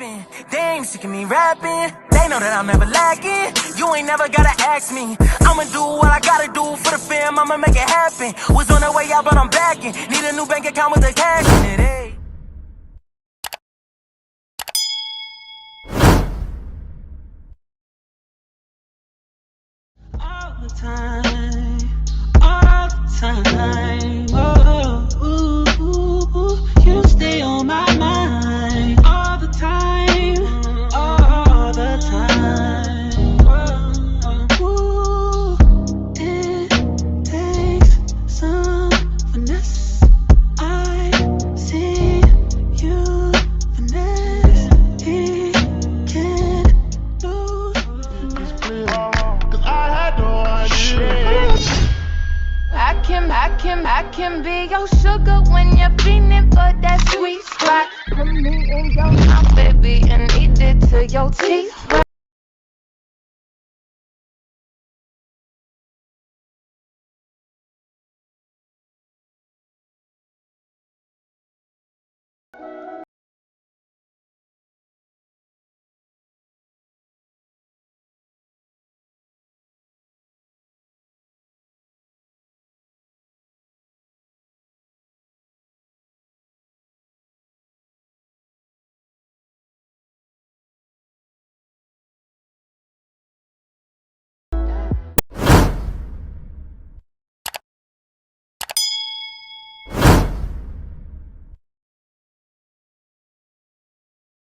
happen. They ain't sick of me rapping. They know that I'm never lacking. You ain't never gotta ask me. I'ma do what I gotta do for the fam. I'ma make it happen. Was on the way out, but I'm backing. Need a new bank account with the cash in it. Hey. All the time, all the time. Oh, ooh, ooh, ooh. You stay on my mind all the time, all the time. Ooh, it takes some finesse. I see you finesse. He can't lose. I can be your sugar when you're feeling for that sweet spot. Put me in your mouth, baby, and eat it to your teeth.